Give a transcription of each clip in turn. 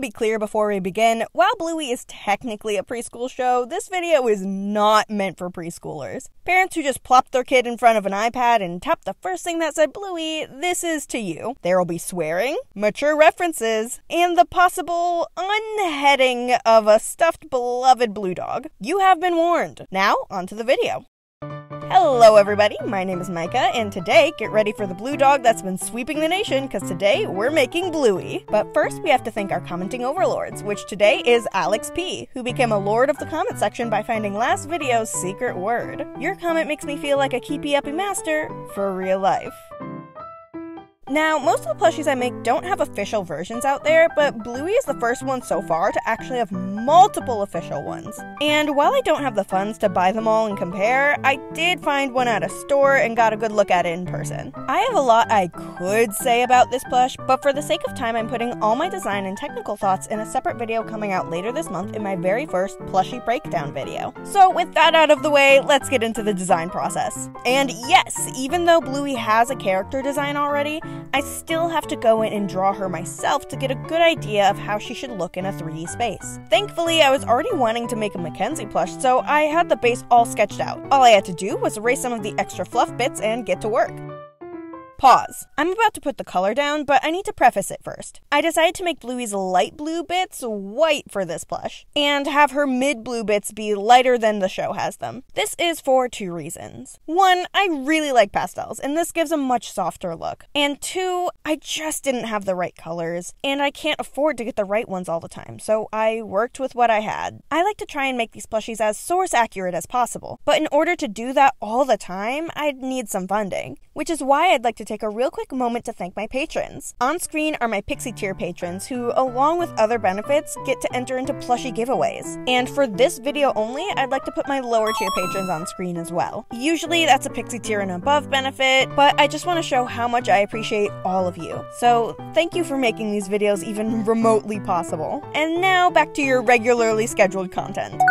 to be clear before we begin, while Bluey is technically a preschool show, this video is not meant for preschoolers. Parents who just plopped their kid in front of an iPad and tapped the first thing that said Bluey, this is to you. There will be swearing, mature references, and the possible unheading of a stuffed beloved blue dog. You have been warned. Now, onto the video. Hello everybody, my name is Micah, and today, get ready for the blue dog that's been sweeping the nation, because today we're making Bluey. But first, we have to thank our commenting overlords, which today is Alex P., who became a lord of the comment section by finding last video's secret word. Your comment makes me feel like a keepy-uppy master for real life. Now, most of the plushies I make don't have official versions out there, but Bluey is the first one so far to actually have multiple official ones. And while I don't have the funds to buy them all and compare, I did find one at a store and got a good look at it in person. I have a lot I could say about this plush, but for the sake of time I'm putting all my design and technical thoughts in a separate video coming out later this month in my very first plushie breakdown video. So with that out of the way, let's get into the design process. And yes, even though Bluey has a character design already, I still have to go in and draw her myself to get a good idea of how she should look in a 3D space. Thankfully, I was already wanting to make a Mackenzie plush, so I had the base all sketched out. All I had to do was erase some of the extra fluff bits and get to work. Pause. I'm about to put the color down, but I need to preface it first. I decided to make Bluey's light blue bits white for this plush, and have her mid blue bits be lighter than the show has them. This is for two reasons. One, I really like pastels, and this gives a much softer look. And two, I just didn't have the right colors, and I can't afford to get the right ones all the time, so I worked with what I had. I like to try and make these plushies as source accurate as possible, but in order to do that all the time, I'd need some funding, which is why I'd like to take a real quick moment to thank my patrons. On screen are my Pixie Tier patrons who, along with other benefits, get to enter into plushie giveaways. And for this video only, I'd like to put my lower tier patrons on screen as well. Usually that's a Pixie Tier and above benefit, but I just want to show how much I appreciate all of you. So thank you for making these videos even remotely possible. And now back to your regularly scheduled content.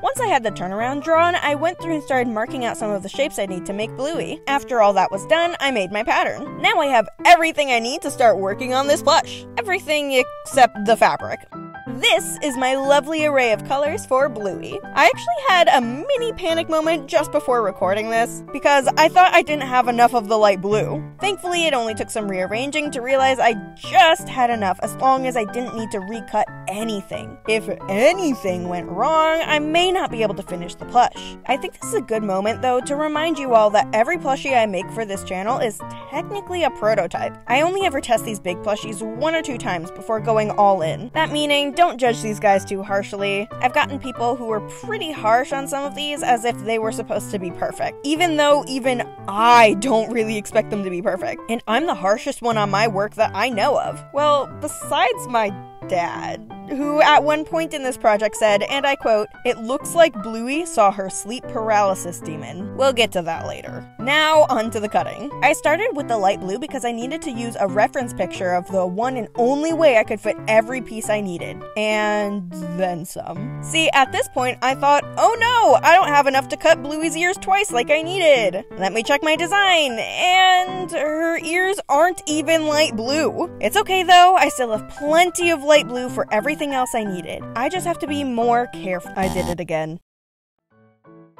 Once I had the turnaround drawn, I went through and started marking out some of the shapes I need to make Bluey. After all that was done, I made my pattern. Now I have everything I need to start working on this plush. Everything except the fabric. This is my lovely array of colors for Bluey. I actually had a mini panic moment just before recording this, because I thought I didn't have enough of the light blue. Thankfully, it only took some rearranging to realize I just had enough as long as I didn't need to recut anything. If anything went wrong, I may not be able to finish the plush. I think this is a good moment though to remind you all that every plushie I make for this channel is technically a prototype. I only ever test these big plushies 1 or 2 times before going all in. That meaning, don't judge these guys too harshly. I've gotten people who were pretty harsh on some of these as if they were supposed to be perfect, even though even I don't really expect them to be perfect. And I'm the harshest one on my work that I know of. Well, besides my dad, who at one point in this project said, and I quote, "It looks like Bluey saw her sleep paralysis demon." We'll get to that later. Now, onto the cutting. I started with the light blue because I needed to use a reference picture of the one and only way I could fit every piece I needed. And then some. See, at this point, I thought, oh no, I don't have enough to cut Bluey's ears twice like I needed. Let me check my design, and her ears aren't even light blue. It's okay though, I still have plenty of light blue for everything else I needed. I just have to be more careful. I did it again.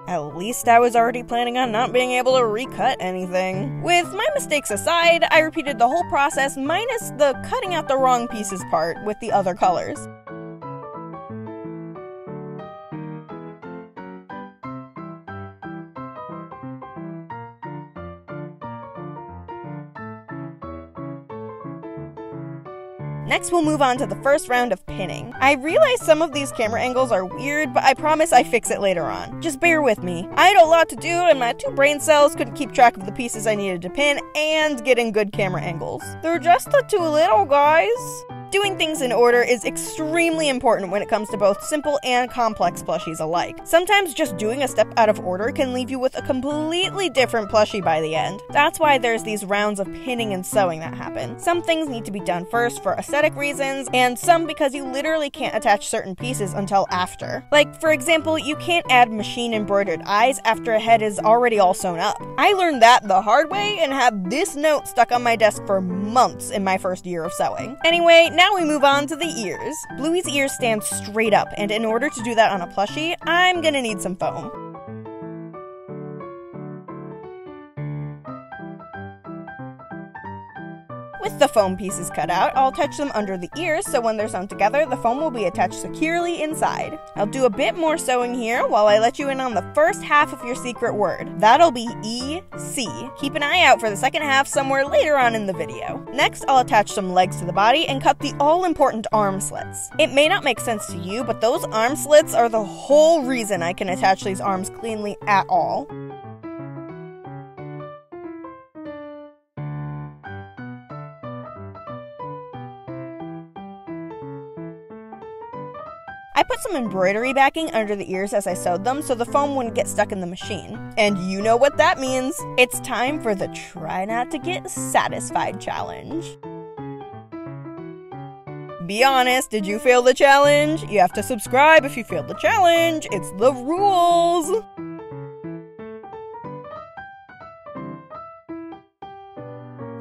At least I was already planning on not being able to recut anything. With my mistakes aside, I repeated the whole process minus the cutting out the wrong pieces part with the other colors. Next, we'll move on to the first round of pinning. I realize some of these camera angles are weird, but I promise I fix it later on. Just bear with me. I had a lot to do, and my 2 brain cells couldn't keep track of the pieces I needed to pin and getting good camera angles. They're just the 2 little guys. Doing things in order is extremely important when it comes to both simple and complex plushies alike. Sometimes just doing a step out of order can leave you with a completely different plushie by the end. That's why there's these rounds of pinning and sewing that happen. Some things need to be done first for aesthetic reasons, and some because you literally can't attach certain pieces until after. Like, for example, you can't add machine embroidered eyes after a head is already all sewn up. I learned that the hard way and had this note stuck on my desk for months in my first year of sewing. Anyway, now we move on to the ears. Bluey's ears stand straight up, and in order to do that on a plushie, I'm gonna need some foam. With the foam pieces cut out, I'll attach them under the ears so when they're sewn together, the foam will be attached securely inside. I'll do a bit more sewing here while I let you in on the first half of your secret word. That'll be E-C. Keep an eye out for the second half somewhere later on in the video. Next, I'll attach some legs to the body and cut the all-important arm slits. It may not make sense to you, but those arm slits are the whole reason I can attach these arms cleanly at all. I put some embroidery backing under the ears as I sewed them so the foam wouldn't get stuck in the machine. And you know what that means. It's time for the Try Not to Get Satisfied challenge. Be honest, did you fail the challenge? You have to subscribe if you failed the challenge. It's the rules.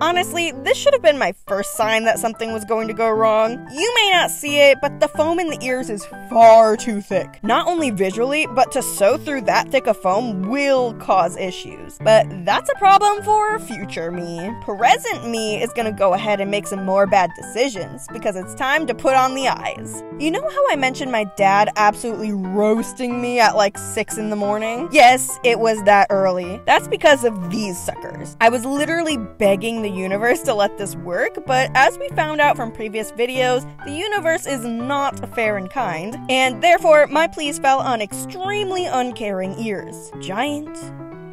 Honestly, this should have been my first sign that something was going to go wrong. You may not see it, but the foam in the ears is far too thick. Not only visually, but to sew through that thick of foam will cause issues. But that's a problem for future me. Present me is gonna go ahead and make some more bad decisions, because it's time to put on the eyes. You know how I mentioned my dad absolutely roasting me at like 6 in the morning? Yes, it was that early. That's because of these suckers. I was literally begging the universe to let this work, but as we found out from previous videos, the universe is not fair and kind, and therefore my pleas fell on extremely uncaring ears. Giant,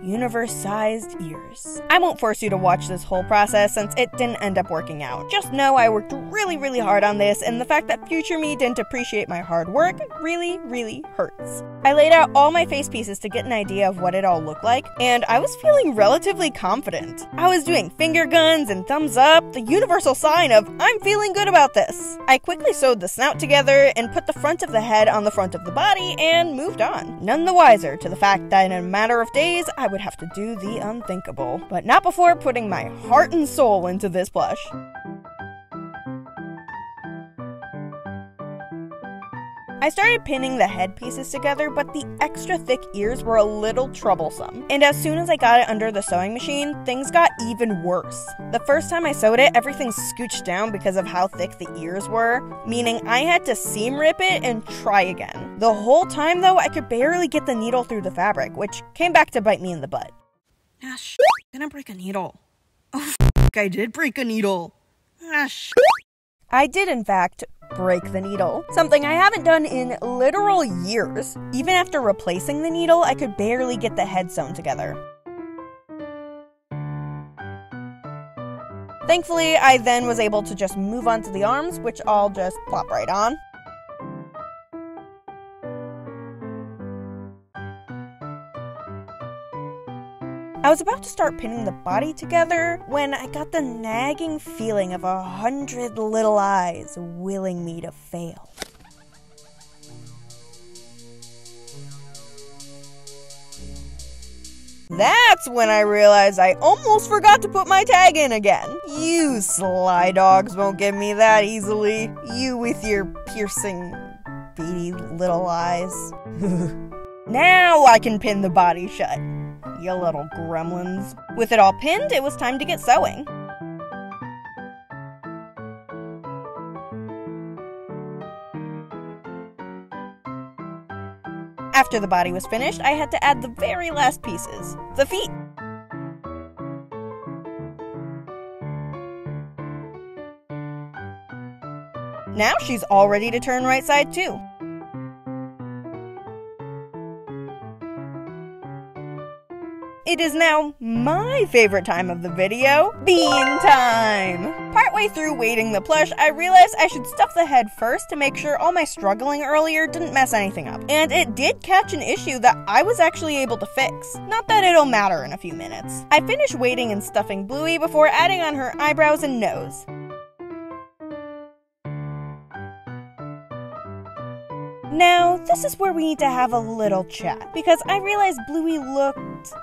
universe-sized ears. I won't force you to watch this whole process since it didn't end up working out. Just know I worked really hard on this, and the fact that future me didn't appreciate my hard work really hurts. I laid out all my face pieces to get an idea of what it all looked like, and I was feeling relatively confident. I was doing finger guns and thumbs up, the universal sign of I'm feeling good about this. I quickly sewed the snout together and put the front of the head on the front of the body and moved on. None the wiser to the fact that in a matter of days, I would have to do the unthinkable. But not before putting my heart and soul into this plush. I started pinning the head pieces together, but the extra thick ears were a little troublesome. And as soon as I got it under the sewing machine, things got even worse. The first time I sewed it, everything scooched down because of how thick the ears were, meaning I had to seam rip it and try again. The whole time though, I could barely get the needle through the fabric, which came back to bite me in the butt. Ah, I'm gonna break a needle. Oh, I did break a needle. Ah, I did, in fact, break the needle. Something I haven't done in literal years. Even after replacing the needle, I could barely get the head sewn together. Thankfully, I then was able to just move on to the arms, which I'll just plop right on. I was about to start pinning the body together when I got the nagging feeling of 100 little eyes willing me to fail. That's when I realized I almost forgot to put my tag in again. You sly dogs won't get me that easily. You with your piercing, beady little eyes. Now I can pin the body shut. You little gremlins. With it all pinned, it was time to get sewing. After the body was finished, I had to add the very last pieces, the feet. Now she's all ready to turn right side too. it is now my favorite time of the video, bean time! Partway through weighting the plush, I realized I should stuff the head first to make sure all my struggling earlier didn't mess anything up. And it did catch an issue that I was actually able to fix. Not that it'll matter in a few minutes. I finished weighting and stuffing Bluey before adding on her eyebrows and nose. Now, this is where we need to have a little chat, because I realized Bluey looked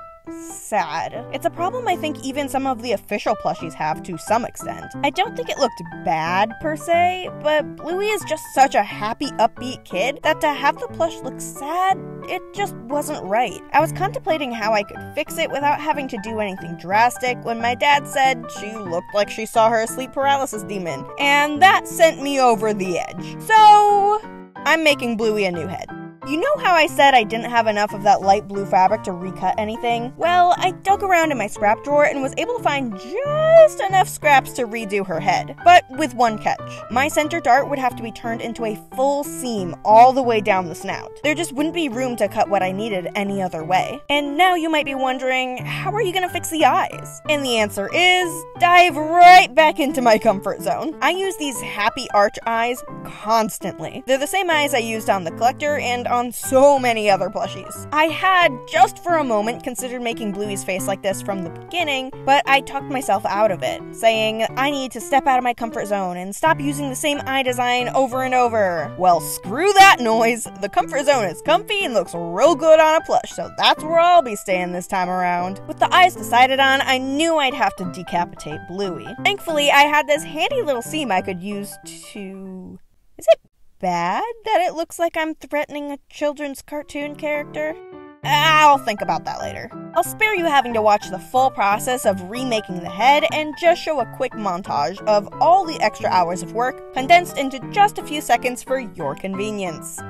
sad. It's a problem I think even some of the official plushies have to some extent. I don't think it looked bad per se, but Bluey is just such a happy, upbeat kid that to have the plush look sad, it just wasn't right. I was contemplating how I could fix it without having to do anything drastic when my dad said she looked like she saw her sleep paralysis demon, and that sent me over the edge. So I'm making Bluey a new head. You know how I said I didn't have enough of that light blue fabric to recut anything? Well, I dug around in my scrap drawer and was able to find just enough scraps to redo her head, but with one catch. My center dart would have to be turned into a full seam all the way down the snout. There just wouldn't be room to cut what I needed any other way. And now you might be wondering, how are you gonna fix the eyes? And the answer is, dive right back into my comfort zone. I use these happy arch eyes constantly. They're the same eyes I used on the collector and on so many other plushies. I had, just for a moment, considered making Bluey's face like this from the beginning, but I talked myself out of it, saying I need to step out of my comfort zone and stop using the same eye design over and over. Well, screw that noise. The comfort zone is comfy and looks real good on a plush, so that's where I'll be staying this time around. With the eyes decided on, I knew I'd have to decapitate Bluey. Thankfully, I had this handy little seam I could use to... Is it bad that it looks like I'm threatening a children's cartoon character? I'll think about that later. I'll spare you having to watch the full process of remaking the head and just show a quick montage of all the extra hours of work condensed into just a few seconds for your convenience.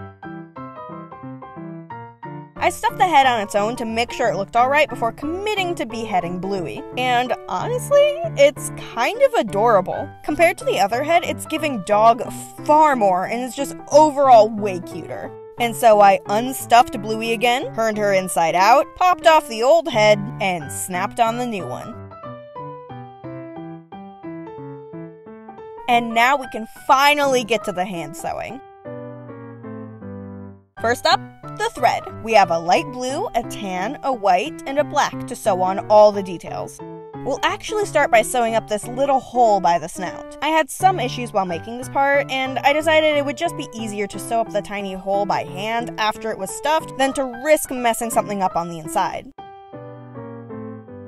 I stuffed the head on its own to make sure it looked alright before committing to beheading Bluey. And honestly, it's kind of adorable. Compared to the other head, it's giving dog far more and is just overall way cuter. And so I unstuffed Bluey again, turned her inside out, popped off the old head, and snapped on the new one. And now we can finally get to the hand sewing. First up, the thread. We have a light blue, a tan, a white, and a black to sew on all the details. We'll actually start by sewing up this little hole by the snout. I had some issues while making this part, and I decided it would just be easier to sew up the tiny hole by hand after it was stuffed than to risk messing something up on the inside.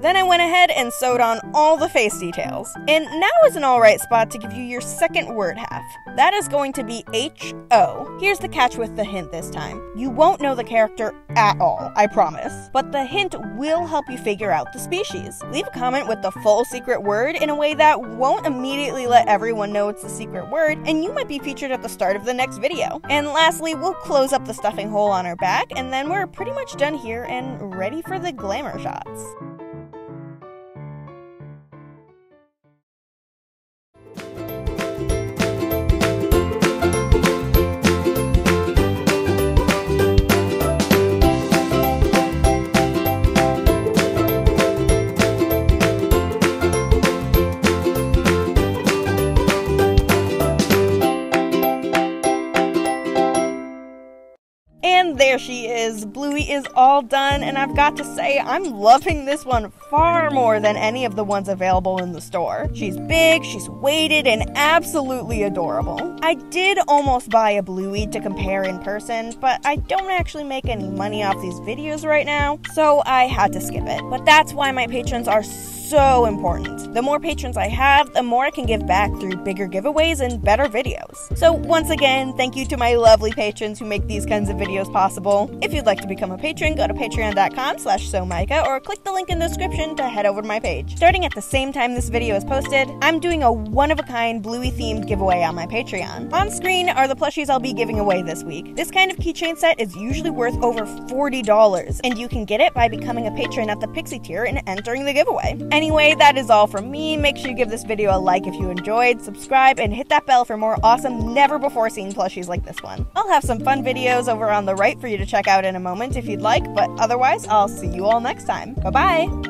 Then I went ahead and sewed on all the face details. And now is an alright spot to give you your second word half. That is going to be H-O. Here's the catch with the hint this time. You won't know the character at all, I promise. But the hint will help you figure out the species. Leave a comment with the full secret word in a way that won't immediately let everyone know it's the secret word, and you might be featured at the start of the next video. And lastly, we'll close up the stuffing hole on her back, and then we're pretty much done here and ready for the glamour shots. And there she is. Bluey is all done, and I've got to say, I'm loving this one far more than any of the ones available in the store. She's big, she's weighted, and absolutely adorable. I did almost buy a Bluey to compare in person, but I don't actually make any money off these videos right now, so I had to skip it. But that's why my patrons are so important. The more patrons I have, the more I can give back through bigger giveaways and better videos. So once again, thank you to my lovely patrons who make these kinds of videos possible. If you'd like to become a patron, go to patreon.com/SewMicah or click the link in the description to head over to my page. Starting at the same time this video is posted, I'm doing a one-of-a-kind Bluey themed giveaway on my Patreon. On screen are the plushies I'll be giving away this week. This kind of keychain set is usually worth over $40, and you can get it by becoming a patron at the Pixie tier and entering the giveaway. Anyway, that is all from me. Make sure you give this video a like if you enjoyed, subscribe, and hit that bell for more awesome, never-before-seen plushies like this one. I'll have some fun videos over on the right for you to check out in a moment if you'd like, but otherwise, I'll see you all next time. Bye-bye!